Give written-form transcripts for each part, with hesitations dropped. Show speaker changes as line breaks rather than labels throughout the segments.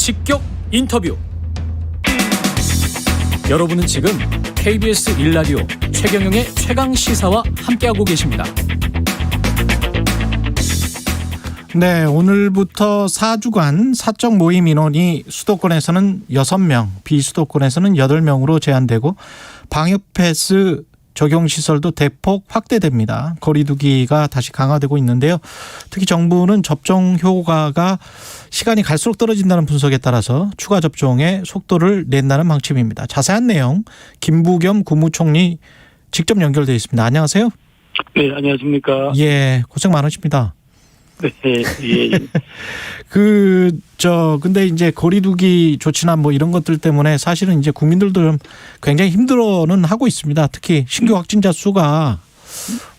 직격 인터뷰. 여러분은 지금 KBS 1라디오 최경영의 최강시사와 함께하고 계십니다.
네, 오늘부터 4주간 사적 모임 인원이 수도권에서는 6명, 비수도권에서는 8명으로 제한되고 방역 패스 적용 시설도 대폭 확대됩니다. 거리 두기가 다시 강화되고 있는데요. 특히 정부는 접종 효과가 시간이 갈수록 떨어진다는 분석에 따라서 추가 접종의 속도를 낸다는 방침입니다. 자세한 내용 김부겸 국무총리 직접 연결되어 있습니다. 안녕하세요.
네, 안녕하십니까.
예, 고생 많으십니다.
네, 예.
근데 이제 거리두기 조치나 뭐 이런 것들 때문에 사실은 이제 국민들도 좀 굉장히 힘들어는 하고 있습니다. 특히 신규 확진자 수가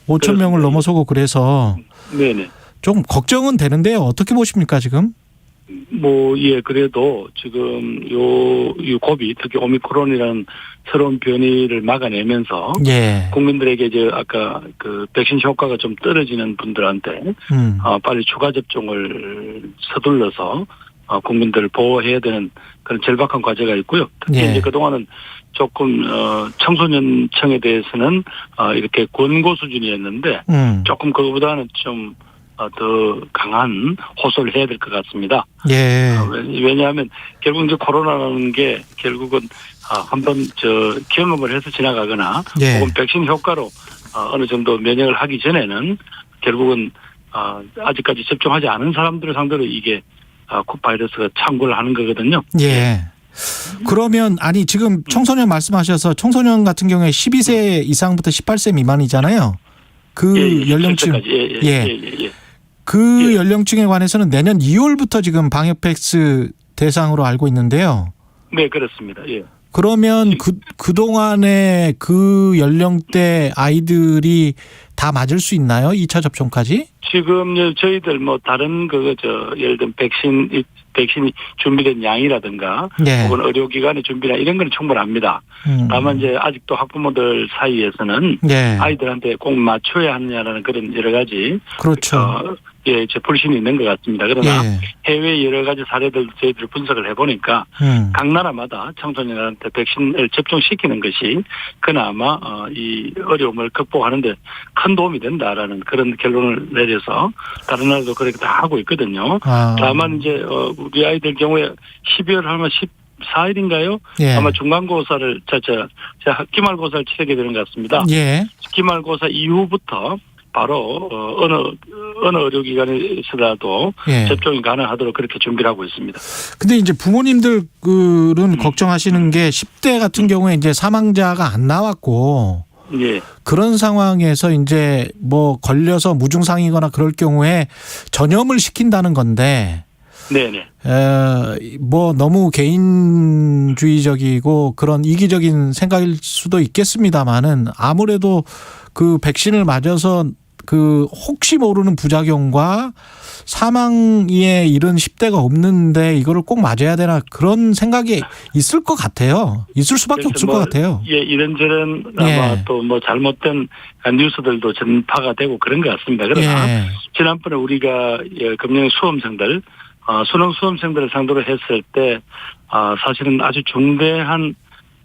5천 명을 넘어서고 그래서
네네.
좀 걱정은 되는데요. 어떻게 보십니까, 지금?
그래도 지금 요 고비, 특히 오미크론이라는 새로운 변이를 막아내면서
예.
국민들에게 이제 아까 그 백신 효과가 좀 떨어지는 분들한테 빨리 추가 접종을 서둘러서 국민들을 보호해야 되는 그런 절박한 과제가 있고요. 특히
예.
이제 그동안은 조금 청소년층에 대해서는 이렇게 권고 수준이었는데 조금 그거보다는 좀 더 강한 호소를 해야 될 것 같습니다.
예.
왜냐하면 결국 이제 코로나라는 게 결국은 한번 경험을 해서 지나가거나
예.
혹은 백신 효과로 어느 정도 면역을 하기 전에는 결국은 아직까지 접종하지 않은 사람들을 상대로 이게 바이러스가 창궐을 하는 거거든요.
예. 그러면 지금 청소년 말씀하셔서 청소년 같은 경우에 12세 이상부터 18세 미만이잖아요. 그 연령층.
예.
그 연령층에 관해서는 내년 2월부터 지금 방역 패스 대상으로 알고 있는데요.
네, 그렇습니다. 예.
그러면 그동안에 그 연령대 아이들이 다 맞을 수 있나요? 2차 접종까지?
지금 저희들 다른 예를 들면 백신이 준비된 양이라든가
네.
혹은 의료기관의 준비나 이런 건 충분합니다. 다만 이제 아직도 학부모들 사이에서는
네.
아이들한테 꼭 맞춰야 하느냐라는 그런 여러 가지
그렇죠.
불신이 있는 것 같습니다. 그러나
예.
해외 여러 가지 사례들 저희들 분석을 해보니까 각 나라마다 청소년한테 백신을 접종시키는 것이 그나마 이 어려움을 극복하는 데 큰 도움이 된다라는 그런 결론을 내려서 다른 나라도 그렇게 다 하고 있거든요. 다만 이제 우리 아이들 경우에 12월 아마 14일인가요?
예.
아마 중간고사를 기말고사를 치르게 되는 것 같습니다.
예.
기말고사 이후부터 바로 어느 의료기관에서라도
예.
접종이 가능하도록 그렇게 준비를 하고 있습니다.
근데 이제 부모님들은 걱정하시는 게 10대 같은 경우에 이제 사망자가 안 나왔고
예.
그런 상황에서 이제 걸려서 무증상이거나 그럴 경우에 전염을 시킨다는 건데
네네.
너무 개인주의적이고 그런 이기적인 생각일 수도 있겠습니다만은 아무래도 그 백신을 맞아서 그 혹시 모르는 부작용과 사망에 이른 10대가 없는데 이거를 꼭 맞아야 되나 그런 생각이 있을 것 같아요. 있을 수밖에 없을 것 같아요.
예, 이런저런 아마 또 잘못된 뉴스들도 전파가 되고 그런 것 같습니다. 그러나 지난번에 우리가 금년 수험생들 수능 수험생들을 상대로 했을 때 사실은 아주 중대한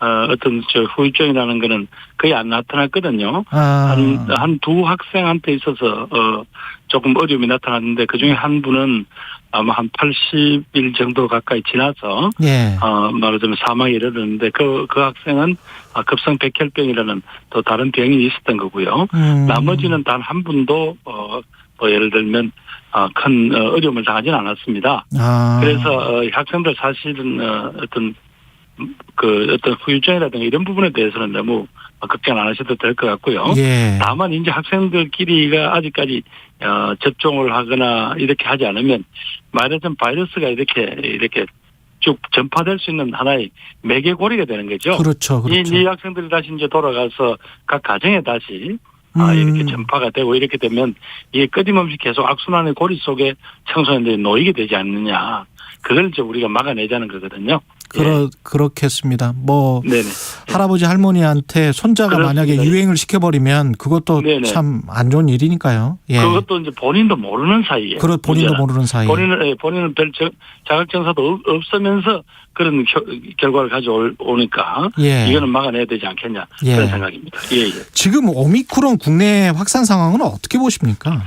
어떤 후유증이라는 거는 거의 안 나타났거든요. 한 두 학생한테 있어서 조금 어려움이 나타났는데 그중에 한 분은 아마 한 80일 정도 가까이 지나서 말하자면 사망에 이르렀는데 그 학생은 급성 백혈병이라는 또 다른 병이 있었던 거고요. 나머지는 단 한 분도 예를 들면 큰 어려움을 당하지는 않았습니다. 그래서 학생들 사실은 어떤 후유증이라든가 이런 부분에 대해서는 너무 걱정 안 하셔도 될 것 같고요.
예.
다만 이제 학생들끼리가 아직까지 접종을 하거나 이렇게 하지 않으면 말하자면 바이러스가 이렇게 쭉 전파될 수 있는 하나의 매개고리가 되는 거죠.
그렇죠.
이 학생들이 다시 이제 돌아가서 각 가정에 다시 이렇게 전파가 되고 이렇게 되면 이게 끊임없이 계속 악순환의 고리 속에 청소년들이 놓이게 되지 않느냐. 그걸 이제 우리가 막아내자는 거거든요.
그렇겠습니다. 뭐
네네.
할아버지 할머니한테 손자가
그렇습니다.
만약에 유행을 시켜버리면 그것도 참 안 좋은 일이니까요. 예.
그것도 이제 본인도 모르는 사이에.
본인도 모르는 사이에.
본인은 별 자격증사도 없으면서 그런 결과를 가져오니까
예.
이거는 막아내야 되지 않겠냐
예.
그런 생각입니다. 예.
지금 오미크론 국내 확산 상황은 어떻게 보십니까?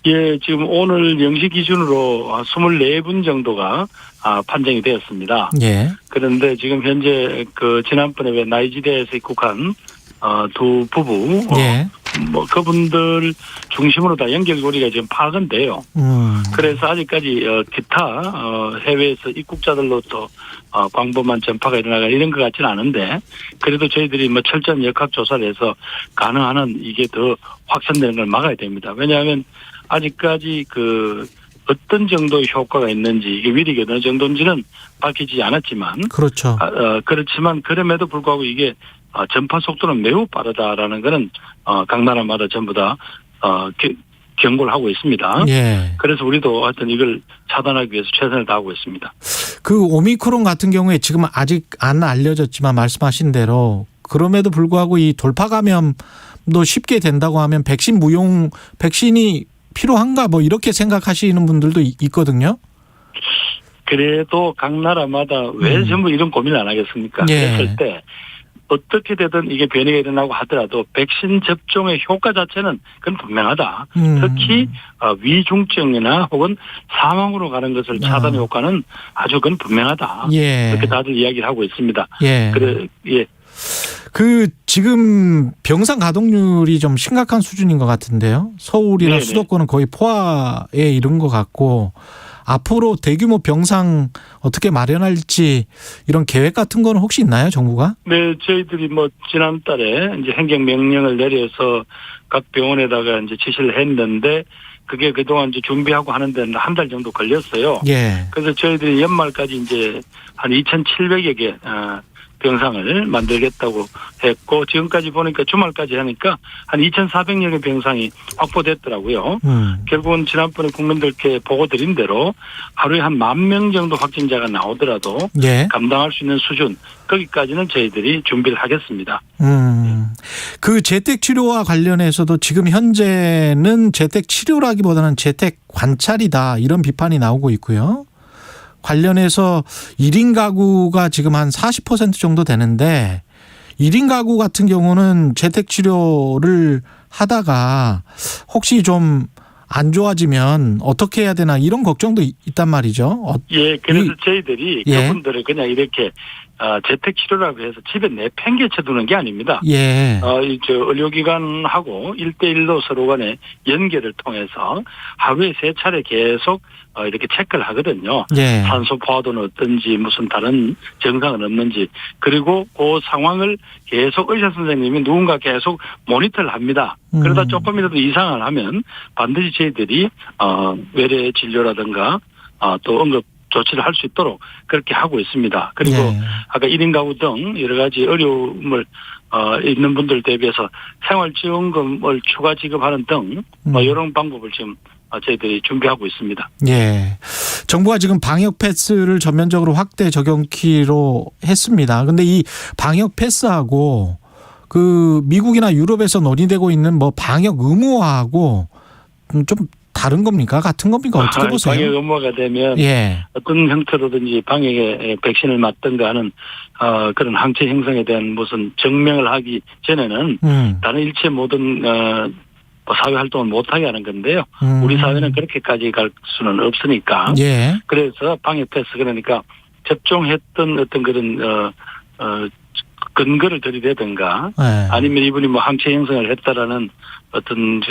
예, 지금 오늘 0시 기준으로 24분 정도가 판정이 되었습니다.
예.
그런데 지금 현재 지난번에 왜 나이지리아에서 입국한 두 부부
예.
뭐 그분들 중심으로 다 연결고리가 지금 파악은 돼요. 그래서 아직까지 기타 해외에서 입국자들로 또 광범한 전파가 일어나가 이런 것 같지는 않은데 그래도 저희들이 뭐 철저한 역학 조사를 해서 가능한 한 이게 더 확산되는 걸 막아야 됩니다. 왜냐하면 아직까지 어떤 정도의 효과가 있는지 이게 위력이 어느 정도인지는 밝히지 않았지만
그렇죠.
그렇지만 그럼에도 불구하고 이게 전파 속도는 매우 빠르다라는 거는 각 나라마다 전부 다 경고를 하고 있습니다.
예.
그래서 우리도 하여튼 이걸 차단하기 위해서 최선을 다하고 있습니다.
그 오미크론 같은 경우에 지금 아직 안 알려졌지만 말씀하신 대로 그럼에도 불구하고 이 돌파 감염도 쉽게 된다고 하면 백신이 필요한가 뭐 이렇게 생각하시는 분들도 있거든요.
그래도 각 나라마다 왜 전부 이런 고민을 안 하겠습니까?
예.
그랬을 때 어떻게 되든 이게 변이가 일어나고 하더라도 백신 접종의 효과 자체는 그건 분명하다. 특히 위중증이나 혹은 사망으로 가는 것을 차단 효과는 아주 그건 분명하다.
예.
그렇게 다들 이야기를 하고 있습니다.
예.
예.
지금 병상 가동률이 좀 심각한 수준인 것 같은데요. 서울이나
네네.
수도권은 거의 포화에 이른 것 같고 앞으로 대규모 병상 어떻게 마련할지 이런 계획 같은 건 혹시 있나요, 정부가?
네, 저희들이 지난달에 이제 행정명령을 내려서 각 병원에다가 이제 지시를 했는데 그게 그동안 이제 준비하고 하는 데는 한 달 정도 걸렸어요.
예.
그래서 저희들이 연말까지 이제 한 2,700여 개 병상을 만들겠다고 했고 지금까지 보니까 주말까지 하니까 한 2,400여 개 병상이 확보됐더라고요. 결국은 지난번에 국민들께 보고 드린 대로 하루에 한 10,000명 정도 확진자가 나오더라도
예.
감당할 수 있는 수준 거기까지는 저희들이 준비를 하겠습니다.
그 재택 치료와 관련해서도 지금 현재는 재택 치료라기보다는 재택 관찰이다 이런 비판이 나오고 있고요. 관련해서 1인 가구가 지금 한 40% 정도 되는데 1인 가구 같은 경우는 재택 치료를 하다가 혹시 좀 안 좋아지면 어떻게 해야 되나 이런 걱정도 있단 말이죠.
예, 그래서 저희들이
예.
그분들을 그냥 이렇게 재택 치료라고 해서 집에 내팽개쳐 두는 게 아닙니다.
예.
의료기관하고 1대1로 서로 간에 연결을 통해서 하루에 3차례 계속 이렇게 체크를 하거든요.
예.
산소 포화도는 어떤지 무슨 다른 증상은 없는지 그리고 그 상황을 계속 의사 선생님이 누군가 계속 모니터를 합니다. 그러다 조금이라도 이상을 하면 반드시 저희들이 외래 진료라든가 또 응급 조치를 할 수 있도록 그렇게 하고 있습니다. 그리고
예.
아까 1인 가구 등 여러 가지 어려움을 있는 분들 대비해서 생활지원금을 추가 지급하는 등 이런 방법을 지금 저희들이 준비하고 있습니다.
예. 정부가 지금 방역 패스를 전면적으로 확대 적용키로 했습니다. 근데 이 방역 패스하고 미국이나 유럽에서 논의되고 있는 방역 의무화하고 좀 다른 겁니까? 같은 겁니까? 어떻게 보세요?
방역 의무화가 되면
예.
어떤 형태로든지 방역에 백신을 맞든가 하는 그런 항체 형성에 대한 무슨 증명을 하기 전에는 다른 일체 모든 사회 활동을 못하게 하는 건데요. 우리 사회는 그렇게까지 갈 수는 없으니까.
예.
그래서 방역 패스 그러니까 접종했던 어떤 그런 근거를 들이대든가
예.
아니면 이분이 항체 형성을 했다라는 어떤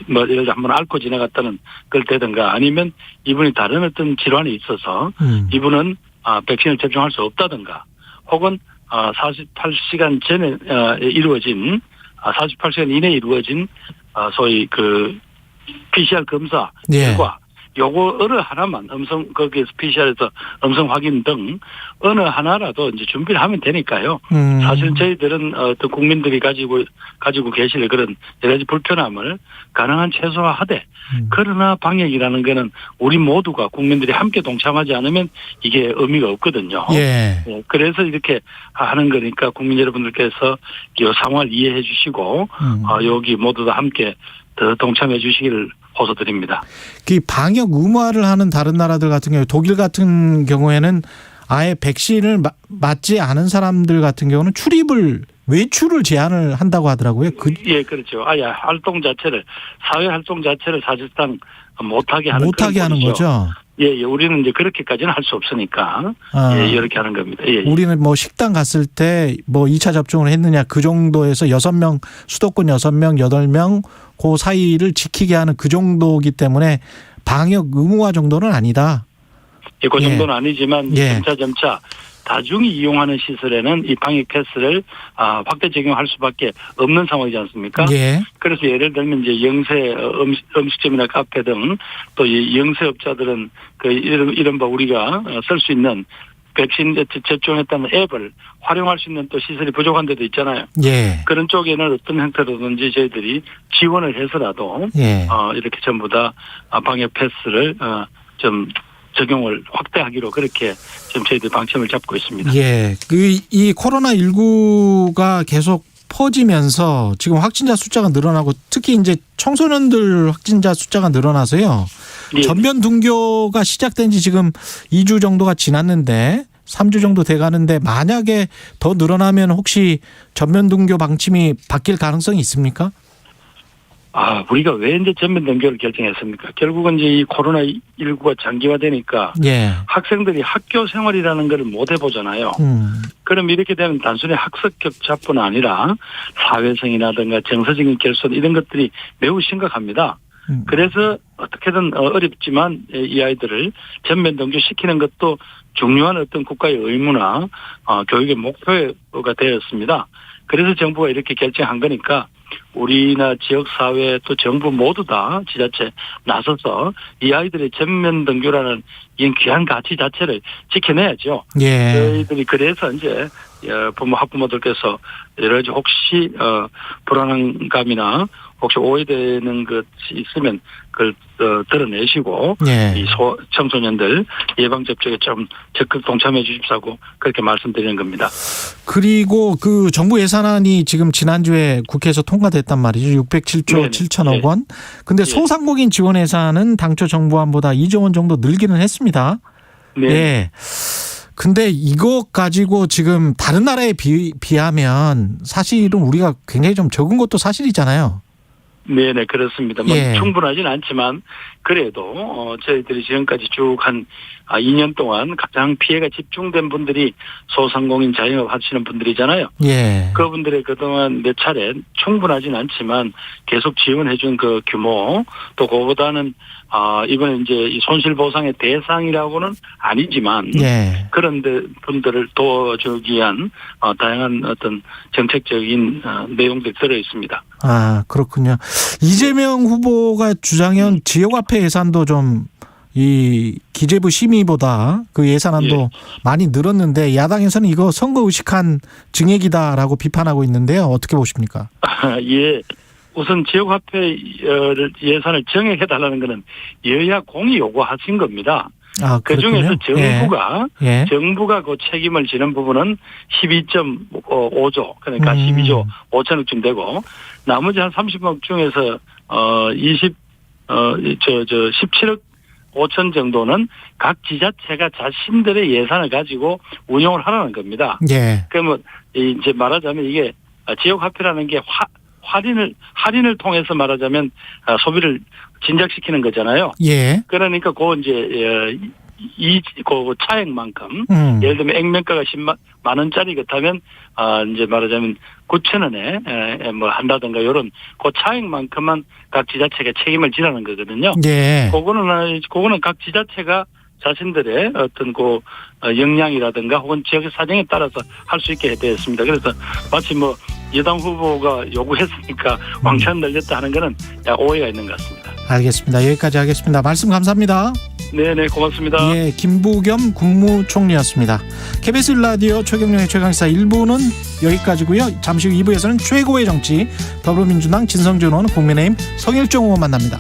예를 들어 한번 앓고 지나갔다는 걸 대든가 아니면 이분이 다른 어떤 질환이 있어서 이분은 백신을 접종할 수 없다든가 혹은 48시간 전에 이루어진 48시간 이내에 이루어진 소위 PCR 검사
예.
결과 요거 어느 하나만 거기에서 PCR에서 음성 확인 등 어느 하나라도 이제 준비를 하면 되니까요. 사실 저희들은 어떤 국민들이 가지고 계실 그런 여러 가지 불편함을 가능한 최소화하되 그러나 방역이라는 거는 우리 모두가 국민들이 함께 동참하지 않으면 이게 의미가 없거든요.
예.
그래서 이렇게 하는 거니까 국민 여러분들께서 이 상황을 이해해 주시고 여기 모두 다 함께 더 동참해 주시기를 호소드립니다.
그 방역 의무화를 하는 다른 나라들 같은 경우 독일 같은 경우에는 아예 백신을 맞지 않은 사람들 같은 경우는 외출을 제한을 한다고 하더라고요.
예, 그렇죠. 아예 사회 활동 자체를 사실상 못하게 하는
거죠.
예, 우리는 이제 그렇게까지는 할 수 없으니까 예, 이렇게 하는 겁니다. 예,
우리는 뭐 식당 갔을 때 뭐 2차 접종을 했느냐 그 정도에서 6명 수도권 6명 8명 그 사이를 지키게 하는 그 정도이기 때문에 방역 의무화 정도는 아니다.
예, 그 정도는 아니지만
예.
점차 다중이 이용하는 시설에는 이 방역 패스를 확대 적용할 수밖에 없는 상황이지 않습니까?
예.
그래서 예를 들면 이제 영세 음식점이나 카페 등 또 이 영세업자들은 그 이른바 우리가 쓸 수 있는 백신 접종했다는 앱을 활용할 수 있는 또 시설이 부족한 데도 있잖아요.
예.
그런 쪽에는 어떤 형태로든지 저희들이 지원을 해서라도
예.
이렇게 전부 다 방역 패스를 좀 적용을 확대하기로 그렇게 지금 저희들 방침을 잡고 있습니다.
예. 이 코로나19가 계속 퍼지면서 지금 확진자 숫자가 늘어나고 특히 이제 청소년들 확진자 숫자가 늘어나서요.
예.
전면 등교가 시작된 지 지금 2주 정도가 지났는데 3주 정도 돼 가는데 만약에 더 늘어나면 혹시 전면 등교 방침이 바뀔 가능성이 있습니까?
우리가 왜 이제 전면 등교를 결정했습니까? 결국은 이제 이 코로나19가 장기화되니까
예.
학생들이 학교 생활이라는 걸 못 해보잖아요. 그럼 이렇게 되면 단순히 학습 격차뿐 아니라 사회성이라든가 정서적인 결손 이런 것들이 매우 심각합니다. 그래서 어떻게든 어렵지만 이 아이들을 전면 등교시키는 것도 중요한 어떤 국가의 의무나 교육의 목표가 되었습니다. 그래서 정부가 이렇게 결정한 거니까 우리나 지역사회 또 정부 모두 다 지자체 나서서 이 아이들의 전면 등교라는 이 귀한 가치 자체를 지켜내야죠.
예.
저희들이 그래서 이제 학부모들께서 여러 가지 혹시 불안감이나 혹시 오해되는 것이 있으면 그걸 드러내시고
예.
이 청소년들 예방접종에 좀 적극 동참해 주십사고 그렇게 말씀드리는 겁니다.
그리고 그 정부 예산안이 지금 지난주에 국회에서 통과됐단 말이죠. 607조
네네.
7천억 원. 근데 소상공인 지원 예산은 당초 정부안보다 2조 원 정도 늘기는 했습니다.
네.
예. 근데 이거 가지고 지금 다른 나라에 비하면 사실은 우리가 굉장히 좀 적은 것도 사실이잖아요.
네네, 그렇습니다.
예.
충분하지는 않지만 그래도 저희들이 지금까지 쭉 한 2년 동안 가장 피해가 집중된 분들이 소상공인 자영업 하시는 분들이잖아요.
예.
그분들의 그동안 몇 차례 충분하지는 않지만 계속 지원해준 그 규모 또 그보다는 이번에 이제 이 손실보상의 대상이라고는 아니지만
예.
그런 분들을 도와주기 위한 다양한 어떤 정책적인 내용들이 들어 있습니다.
그렇군요. 이재명 후보가 주장한 지역화폐 예산도 좀 이 기재부 심의보다 그 예산안도 많이 늘었는데 야당에서는 이거 선거 의식한 증액이다라고 비판하고 있는데요. 어떻게 보십니까?
예. 우선 지역화폐 예산을 정액해달라는 것은 여야 공이 요구하신 겁니다. 그중에서 정부가 그 책임을 지는 부분은 12.5조 그러니까 12조 5천억쯤 되고 나머지 한 30억 중에서 17억 5천 정도는 각 지자체가 자신들의 예산을 가지고 운용을 하라는 겁니다.
예.
그러면 이제 말하자면 이게 지역화폐라는 게 할인을 통해서 말하자면 소비를 진작시키는 거잖아요.
예.
그러니까 그 차액만큼 예를 들면 액면가가 10만 원짜리 그렇다면 이제 말하자면 9,000원에 뭐 한다든가 이런 그 차액만큼만 각 지자체가 책임을 지라는 거거든요.
예.
그거는 각 지자체가 자신들의 어떤 그 역량이라든가 혹은 지역의 사정에 따라서 할 수 있게 되었습니다. 그래서 마치 뭐 여당 후보가 요구했으니까 왕창 늘렸다 하는 거는 오해가 있는 것 같습니다.
알겠습니다. 여기까지 하겠습니다. 말씀 감사합니다.
네네, 고맙습니다.
예, 김부겸 국무총리였습니다. KBS 1라디오 최경영의 최강시사 1부는 여기까지고요. 잠시 후 2부에서는 최고의 정치 더불어민주당 진성준 의원, 국민의힘 성일종 의원 만납니다.